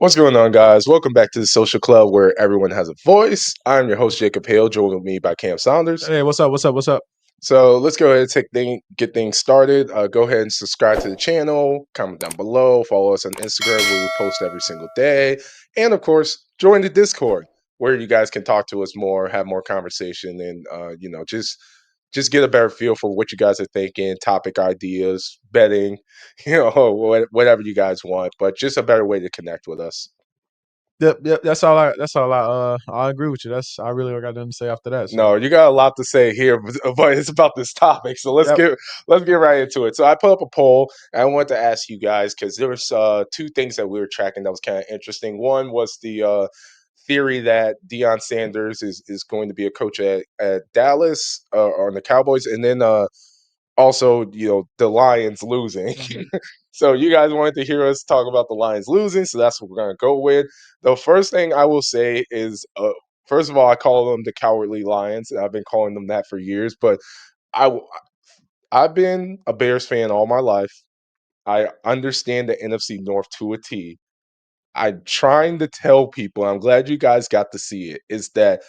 What's going on, guys? Welcome back to the Social Club where everyone has a voice. I'm your host, Jacob Hale, joined with me by Cam Saunders. Hey, what's up? What's up? What's up? So let's go ahead and get things started. Go ahead and subscribe to the channel, comment down below, follow us on Instagram where we post every single day. And of course, join the Discord where you guys can talk to us more, have more conversation, and just get a better feel for what you guys are thinking, topic ideas, betting, whatever you guys want, but just a better way to connect with us. Yep. I agree with you. I really don't got nothing to say after that. So, No, you got a lot to say here, but it's about this topic. So let's yep. get right into it. So I put up a poll, and I wanted to ask you guys because there was two things that we were tracking that was kind of interesting. One was the theory that Deion Sanders is going to be a coach at Dallas or the Cowboys, and then also, the Lions losing. Mhm. So you guys wanted to hear us talk about the Lions losing, so that's what we're going to go with. The first thing I will say is, first of all, I call them the Cowardly Lions, and I've been calling them that for years. But I, w- I've been a Bears fan all my life. I understand the NFC North to a T. I'm trying to tell people, I'm glad you guys got to see it, is that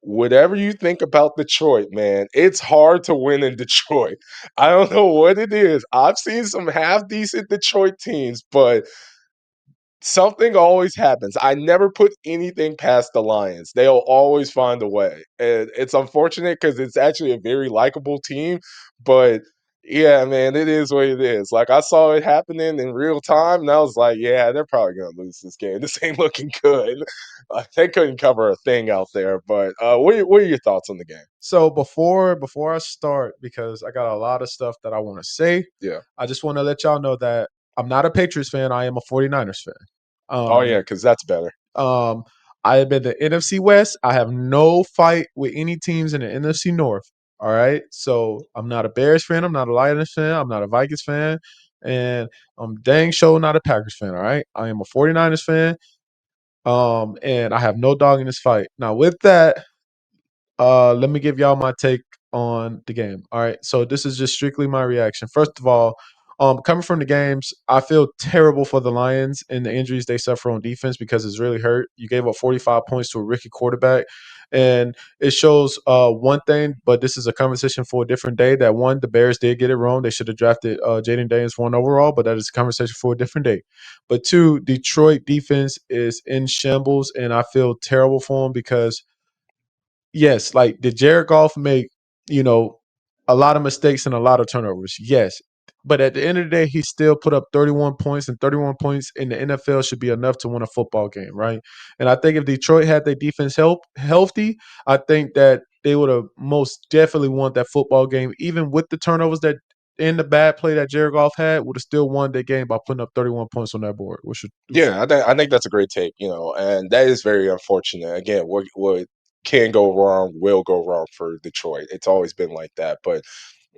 whatever you think about Detroit, man, it's hard to win in Detroit. I don't know what it is. I've seen some half decent Detroit teams, but something always happens. I never put anything past the Lions. They'll always find a way. And it's unfortunate because it's actually a very likable team, but yeah, man, it is what it is. Like I saw it happening in real time, and I was like, "Yeah, they're probably gonna lose this game. This ain't looking good." They couldn't cover a thing out there. But what are your thoughts on the game? So before I start, because I got a lot of stuff that I want to say, Yeah. I just want to let y'all know that I'm not a Patriots fan. I am a 49ers fan. Oh yeah, Um, because that's better. um, I have been the NFC West. I have no fight with any teams in the NFC North. All right. So I'm not a Bears fan. I'm not a Lions fan. I'm not a Vikings fan. And I'm dang sure not a Packers fan. All right. I am a 49ers fan. And I have no dog in this fight. Now, with that, let me give y'all my take on the game. All right. So this is just strictly my reaction. First of all, coming from the games, I feel terrible for the Lions and the injuries they suffer on defense because it's really hurt. You gave up 45 points to a rookie quarterback. And it shows one thing, but this is a conversation for a different day. That one, the Bears did get it wrong. They should have drafted Jaden Daniels one overall, but that is a conversation for a different day. But two, Detroit defense is in shambles, and I feel terrible for them because yes, like did Jared Goff make, you know, a lot of mistakes and a lot of turnovers? Yes. But at the end of the day, he still put up 31 points, and 31 points in the NFL should be enough to win a football game, right? And I think if Detroit had their defense healthy, I think that they would have most definitely won that football game, even with the turnovers that in the bad play that Jared Goff had, would have still won the game by putting up 31 points on that board. Yeah, I think that's a great take, and that is very unfortunate. Again, what can go wrong will go wrong for Detroit. It's always been like that. But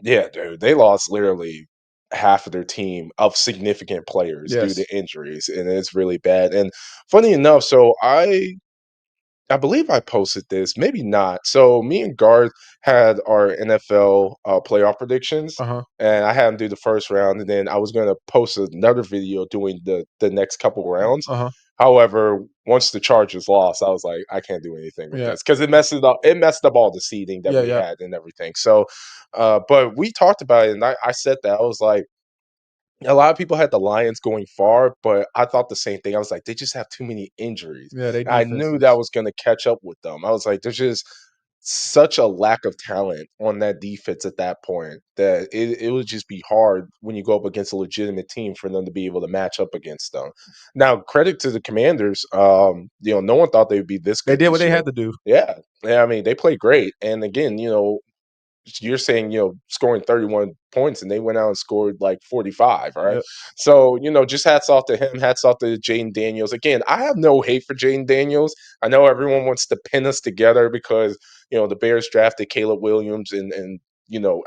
yeah, dude, they lost literally half of their team of significant players due to Yes. injuries, and it's really bad. And funny enough, so I believe I posted this, maybe not. So me and Garth had our NFL playoff predictions, Uh huh. and I had him do the first round, and then I was going to post another video doing the next couple rounds. Uh huh. However, once the Chargers lost, I was like, I can't do anything with Yeah. this because it messed it up. It messed up all the seeding that Yeah. we Yeah. had and everything. So, but we talked about it, and I said that I was like a lot of people had the Lions going far, but I thought the same thing. I was like, they just have too many injuries. Yeah. They I knew that defenses. was going to catch up with them. I was like, there's just such a lack of talent on that defense at that point that it would just be hard when you go up against a legitimate team for them to be able to match up against them. Now, credit to the Commanders. No one thought they would be this They good did what this they year. had to do. Yeah. Yeah, I mean, they played great. And again, you're saying, scoring 31 points and they went out and scored like 45, all right? Yep. So, just hats off to him, hats off to Jaden Daniels. Again, I have no hate for Jaden Daniels. I know everyone wants to pin us together because, the Bears drafted Caleb Williams and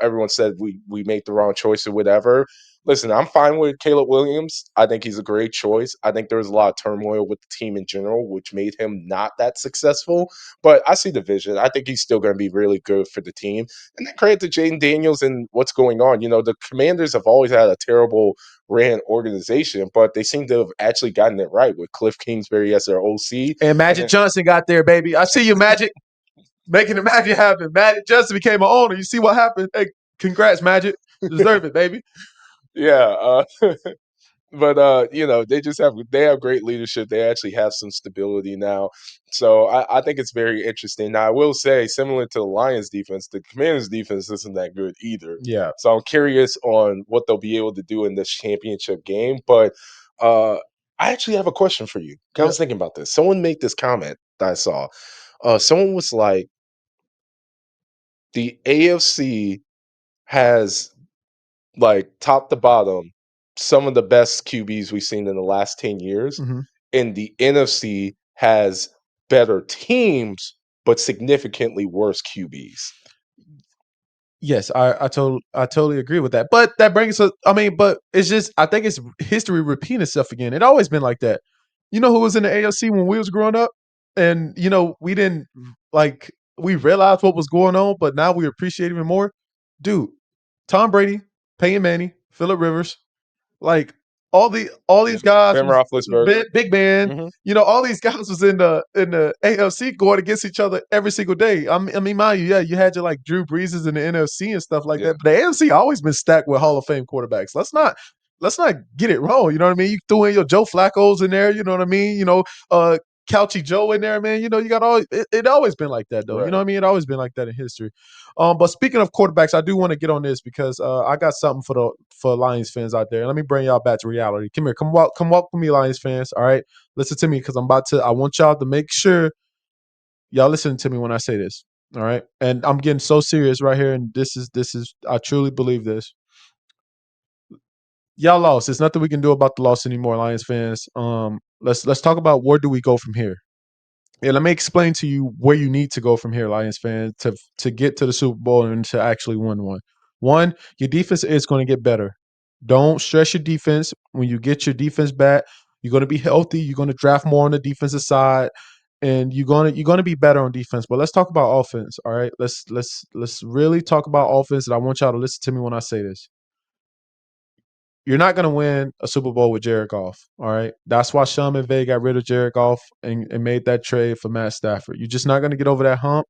everyone said we made the wrong choice or whatever. Listen, I'm fine with Caleb Williams. I think he's a great choice. I think there was a lot of turmoil with the team in general, which made him not that successful. But I see the vision. I think he's still going to be really good for the team. And then credit to Jaden Daniels and what's going on. You know, the Commanders have always had a terrible ran organization, but they seem to have actually gotten it right with Cliff Kingsbury as their OC. And And Magic then, Johnson got there, baby. I see you, Magic, making the magic happen. Magic Johnson became an owner. You see what happened? Hey, congrats, Magic. Deserve it, baby. yeah, but you know, they have great leadership. They actually have some stability now, so I think it's very interesting. Now, I will say, similar to the Lions' defense, the Commanders' defense isn't that good either. Yeah, So I'm curious on what they'll be able to do in this championship game. But uh, I actually have a question for you. I yeah. was thinking about this. Someone made this comment that I saw. Someone was like, "The AFC has like top to bottom, some of the best QBs we've seen in the last 10 years. Mm-hmm. And the NFC has better teams, but significantly worse QBs. Yes, I totally agree with that. But that brings us. I mean, but it's just I think it's history repeating itself again. It always been like that. You know who was in the AFC when we was growing up, and you know we didn't like we realized what was going on, but now we appreciate even more. Dude, Tom Brady, Peyton Manning, Phillip Rivers, like all Yeah. these guys Ben was Roethlisberger. Big Man. Hmm. You know, all these guys was in the AFC going against each other every single day. I mean, mind you, yeah, you had your like Drew Breeses in the NFC and stuff like Yeah. that. But the AFC always been stacked with Hall of Fame quarterbacks. Let's not get it wrong. You know what I mean? You threw in your Joe Flacco's in there. You know what I mean? You know, Couchy Joe in there, man. You know, you got all it always been like that though. You know Right. what I mean? It always been like that in history. But speaking of quarterbacks, I do want to get on this because I got something for Lions fans out there. Let me bring y'all back to reality. Come here, come walk with me, Lions fans. All right, listen to me because I'm about to. I want y'all to make sure y'all listen to me when I say this. All right, and I'm getting so serious right here, and this is I truly believe this. Y'all lost. There's nothing we can do about the loss anymore, Lions fans. Let's talk about where do we go from here. Yeah, let me explain to you where you need to go from here, Lions fans, to get to the Super Bowl and to actually win one. One, your defense is going to get better. Don't stress your defense. When you get your defense back, you're going to be healthy. You're going to draft more on the defensive side, and you're gonna be better on defense. But let's talk about offense. All right, let's really talk about offense. And I want y'all to listen to me when I say this. You're not going to win a Super Bowl with Jared Goff. All right. That's why Sean McVay got rid of Jared Goff and made that trade for Matt Stafford. You're just not going to get over that hump.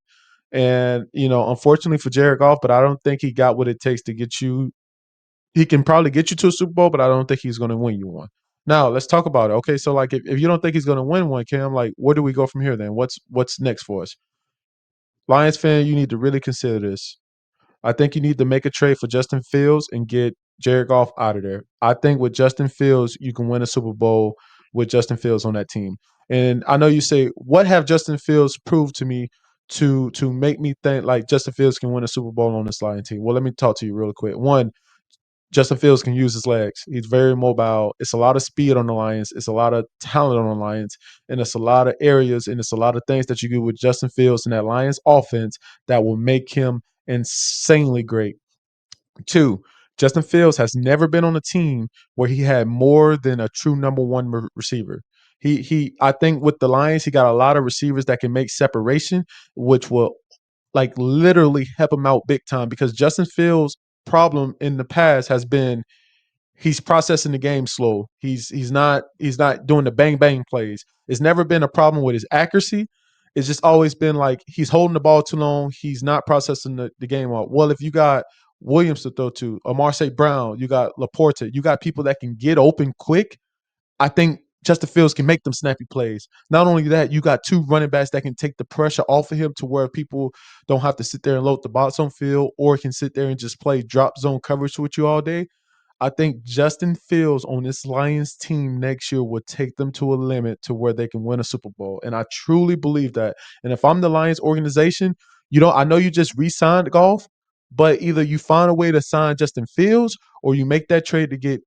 And, you know, unfortunately for Jared Goff, but I don't think he got what it takes to get you. He can probably get you to a Super Bowl, but I don't think he's going to win you one. Now, let's talk about it. Okay. So, like, if you don't think he's going to win one, Cam, like, where do we go from here then? What's next for us? Lions fan, you need to really consider this. I think you need to make a trade for Justin Fields and get Jared Goff out of there. I think with Justin Fields, you can win a Super Bowl with Justin Fields on that team. And I know you say, what have Justin Fields proved to me to make me think like Justin Fields can win a Super Bowl on this Lion team? Well, let me talk to you real quick. One, Justin Fields can use his legs. He's very mobile. It's a lot of speed on the Lions. It's a lot of talent on the Lions. And it's a lot of areas and it's a lot of things that you do with Justin Fields and that Lions offense that will make him insanely great. Two, Justin Fields has never been on a team where he had more than a true number one receiver. I think with the Lions, he got a lot of receivers that can make separation, which will like literally help him out big time because Justin Fields' problem in the past has been he's processing the game slow. He's not doing the bang bang plays. It's never been a problem with his accuracy. It's just always been like he's holding the ball too long. He's not processing the game out. Well, if you got Williams to throw to, Amar St. Brown, you got Laporta, you got people that can get open quick. I think Justin Fields can make them snappy plays. Not only that, you got two running backs that can take the pressure off of him to where people don't have to sit there and load the box on field or can sit there and just play drop zone coverage with you all day. I think Justin Fields on this Lions team next year will take them to a limit to where they can win a Super Bowl. And I truly believe that. And if I'm the Lions organization, I know you just re-signed Golf, but either you find a way to sign Justin Fields or you make that trade to get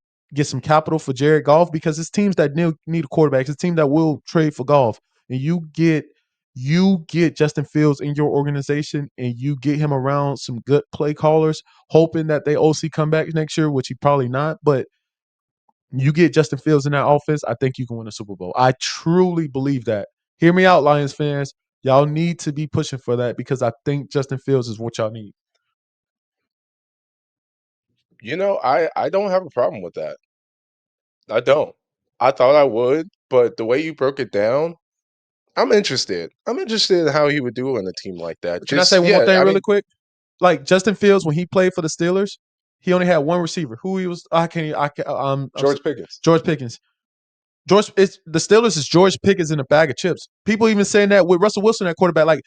some capital for Jared Goff because it's teams that need a quarterback. It's a team that will trade for Goff. And you get you get Justin Fields in your organization and you get him around some good play callers, hoping that they OC come back next year, which he probably not, but you get Justin Fields in that offense, I think you can win a Super Bowl. I truly believe that. Hear me out, Lions fans. Y'all need to be pushing for that because I think Justin Fields is what y'all need. I don't have a problem with that. I don't. I thought I would, but the way you broke it down, I'm interested. I'm interested in how he would do on a team like that. Can I say Just one more yeah, thing I really mean quick? Like Justin Fields, when he played for the Steelers, he only had one receiver. Who he was? I can't. George Pickens. George Pickens. George, it's the Steelers is George Pickens in a bag of chips. People even saying that with Russell Wilson at quarterback, like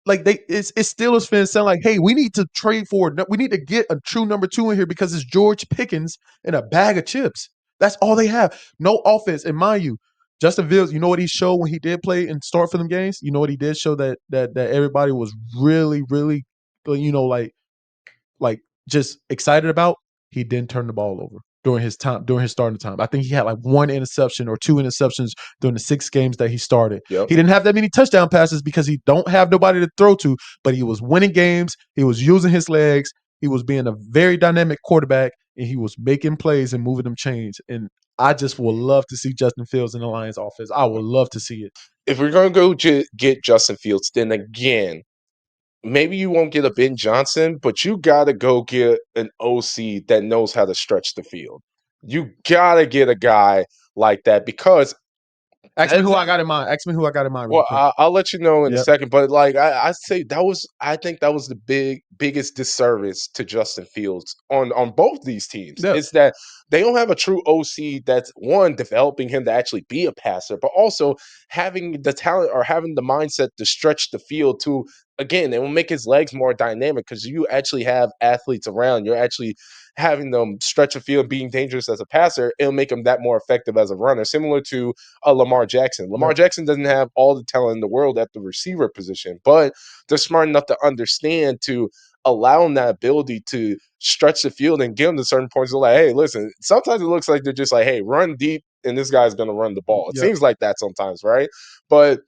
it's Steelers fans saying like, hey, we need to trade for, we need to get a true number two in here because it's George Pickens in a bag of chips. That's all they have. No offense, and mind you, Justin Fields, you know what he showed when he did play and start for them games. You know what he did show that everybody was really, really, like just excited about, he didn't turn the ball over during his starting time. I think he had like one interception or two interceptions during the 6 games that he started. Yep. He didn't have that many touchdown passes because he don't have nobody to throw to, but he was winning games. He was using his legs. He was being a very dynamic quarterback, and he was making plays and moving them chains. And I just would love to see Justin Fields in the Lions offense. I would love to see it. If we're gonna go get Justin Fields, then again, maybe you won't get a Ben Johnson, but you gotta go get an OC that knows how to stretch the field. You gotta get a guy like that because Ask me that who I got in mind. Ask me who I got in mind really well, quick. I'll let you know in a Yep. second, but like I say, I think that was the biggest disservice to Justin Fields on both these teams Yep. is that they don't have a true OC that's one developing him to actually be a passer, but also having the talent or having the mindset to stretch the field to again, it will make his legs more dynamic because you actually have athletes around. You're actually having them stretch a field, being dangerous as a passer. It'll make him that more effective as a runner, similar to Lamar Jackson. Lamar Yep. Jackson doesn't have all the talent in the world at the receiver position, but they're smart enough to understand to allow him that ability to stretch the field and give him to certain points. They're like, hey, listen, sometimes it looks like they're just like, hey, run deep, and this guy's going to run the ball. It Yep. seems like that sometimes, right? But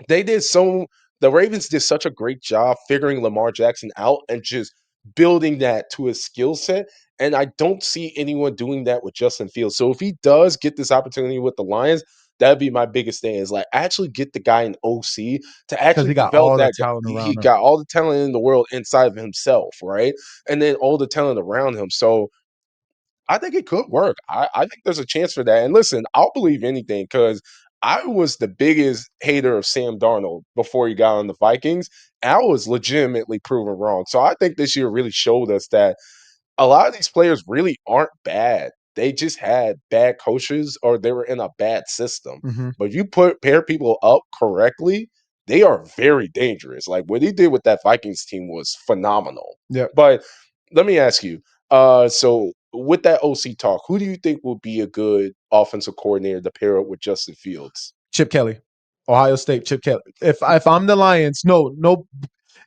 they did so the Ravens did such a great job figuring Lamar Jackson out and just building that to his skill set. And I don't see anyone doing that with Justin Fields. So if he does get this opportunity with the Lions, that'd be my biggest thing is like actually get the guy in OC to Because actually he got develop all the that guy. talent He around him. got all the talent in the world inside of himself, right? And then all the talent around him. So I think it could work. I think there's a chance for that. And listen, I'll believe anything because I was the biggest hater of Sam Darnold before he got on the Vikings. I was legitimately proven wrong. So I think this year really showed us that a lot of these players really aren't bad. They just had bad coaches or they were in a bad system. Hmm. But if you pair people up correctly, they are very dangerous. Like what he did with that Vikings team was phenomenal. Yep. But let me ask you, so with that OC talk, who do you think will be a good offensive coordinator to pair up with Justin Fields? Chip Kelly, Ohio State. Chip Kelly. If I'm the Lions, no.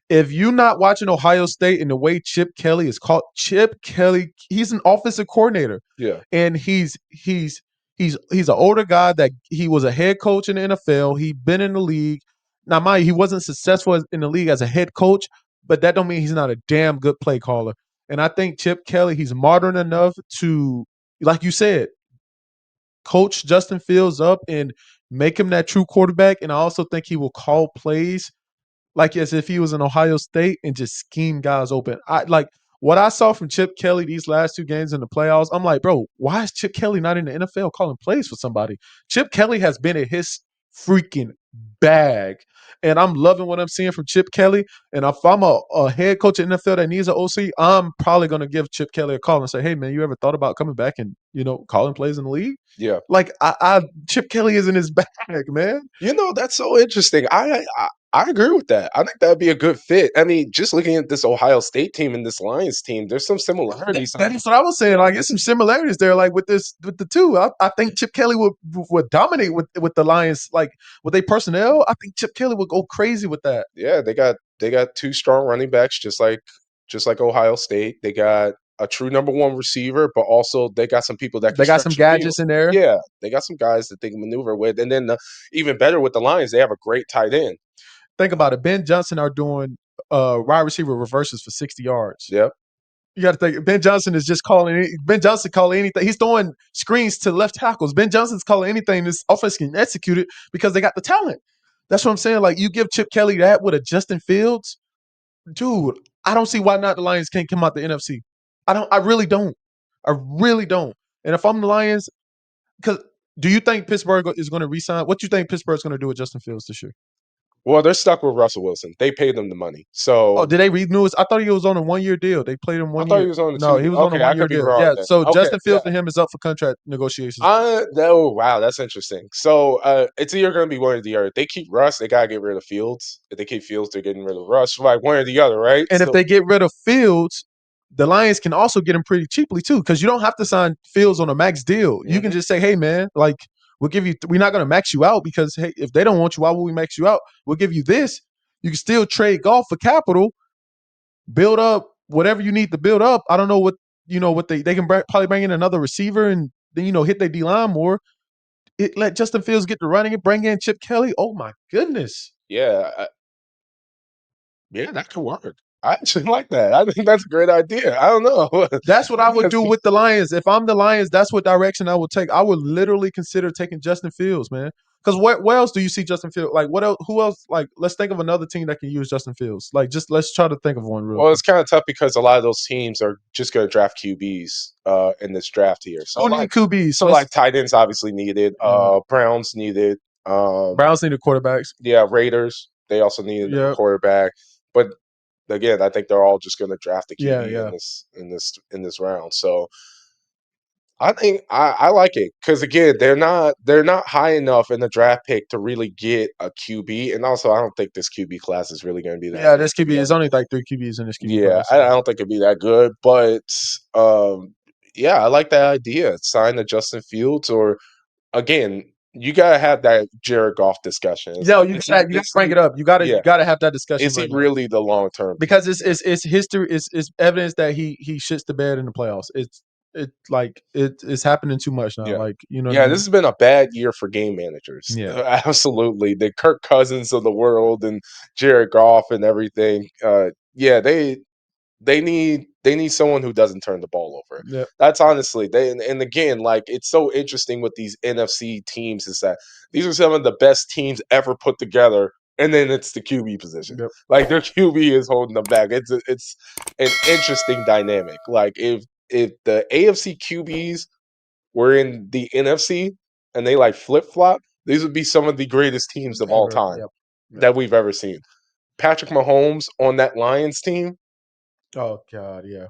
If you're not watching Ohio State and the way Chip Kelly is called, Chip Kelly, he's an offensive coordinator, Yeah, and he's an older guy that he was a head coach in the NFL. He been in the league. Now, mind you, he wasn't successful in the league as a head coach, but that don't mean he's not a damn good play caller. And I think Chip Kelly, he's modern enough to, like you said, coach Justin Fields up and make him that true quarterback. And I also think he will call plays like as if he was in Ohio State and just scheme guys open. I like what I saw from Chip Kelly these last 2 games in the playoffs. I'm like, bro, why is Chip Kelly not in the NFL calling plays for somebody? Chip Kelly has been in his freaking bag. And I'm loving what I'm seeing from Chip Kelly. And if I'm a head coach in the NFL that needs an OC, I'm probably going to give Chip Kelly a call and say, hey, man, you ever thought about coming back and, calling plays in the league? yeah. Like, Chip Kelly is in his bag, man. That's so interesting. I agree with that. I think that'd be a good fit. I mean, just looking at this Ohio State team and this Lions team, there's some similarities. That is what I was saying. Like, it's some similarities there. Like with the two, I think Chip Kelly would dominate with the Lions. Like with their personnel, I think Chip Kelly would go crazy with that. Yeah, they got two strong running backs, just like Ohio State. They got a true number one receiver, but also they got some people that can They got some stretch the field. gadgets in there. Yeah, they got some guys that they can maneuver with, and then even better with the Lions, they have a great tight end. think about it. Ben Johnson are doing wide receiver reverses for 60 yards. Yep. You got to think Ben Johnson is just calling. Ben Johnson calling anything. He's throwing screens to left tackles. Ben Johnson's calling anything this offense can execute it because they got the talent. That's what I'm saying. Like you give Chip Kelly that with a Justin Fields, dude. I don't see why not the Lions can't come out the NFC. I don't. I really don't. I really don't. And if I'm the Lions, because do you think Pittsburgh is going to resign? What do you think Pittsburgh's going to do with Justin Fields this year? Well, they're stuck with Russell Wilson. They paid them the money. Oh, So did they renew his? I thought he was on a 1 year deal. They played him I 1 thought he year. was on the No, 2 he year. was on a Okay, I 1 year could be deal. wrong Yeah. then. So Okay, Justin yeah. Fields to him is up for contract negotiations. Oh wow, that's interesting. So it's either going to be one or the other. If they keep Russ, they gotta get rid of Fields. If they keep Fields, they're getting rid of Russ. Like one or the other, right? And if So they get rid of Fields, the Lions can also get him pretty cheaply too, because you don't have to sign Fields on a max deal. You can mhm. just say, "Hey, man, like we'll give you. We're not going to max you out because hey, if they don't want you, why would we max you out? We'll give you this. You can still trade Goff for capital, build up whatever you need to build up. I don't know what they can probably bring in another receiver and then hit their D line more. Let Justin Fields get the running and bring in Chip Kelly. Oh my goodness. Yeah, yeah, that could work. I actually like that. I think that's a great idea. I don't know. That's what I would do with the Lions. If I'm the Lions, that's what direction I would take. I would literally consider taking Justin Fields, man. Because where else do you see Justin Fields? Like, what else? Who else? Like, let's think of another team that can use Justin Fields. Like, just let's try to think of one real Well, quick. it's kind of tough because a lot of those teams are just going to draft QBs in this draft here. So Who need QBs? like tight ends obviously needed. Yeah. Browns needed. Browns need the quarterbacks. Yeah, Raiders they also needed a Yeah, quarterback. But again, I think they're all just going to draft a yeah, QB yeah, in this round. So I think I like it because again, they're not high enough in the draft pick to really get a QB, and also I don't think this QB class is really going to be that yeah. good. This To QB be is honest. only like 3 QBs in this QB Yeah, class. I don't think it'd be that good, but yeah, I like that idea. Sign the Justin Fields, or again, you gotta have that Jared Goff discussion. It's Yo, like, you gotta bring it up. You yeah, gotta have that discussion is he right now. really the long term Because piece? it's history, it's evidence that he shits the bed in the playoffs. It's happening too much now. Yeah. Like you know what I Yeah, this mean? has been a bad year for game managers. Yeah, Absolutely. The Kirk Cousins of the world and Jared Goff and everything. Yeah, they need someone who doesn't turn the ball over. yeah, That's honestly they and again, like it's so interesting with these NFC teams is that these are some of the best teams ever put together, and then it's the QB position. yep, Like their QB is holding them back. It's an interesting dynamic. Like if the AFC QBs were in the NFC and they like flip flop, these would be some of the greatest teams of all ever, time yep, yep. that we've ever seen. Patrick Mahomes on that Lions team, Oh God, yeah,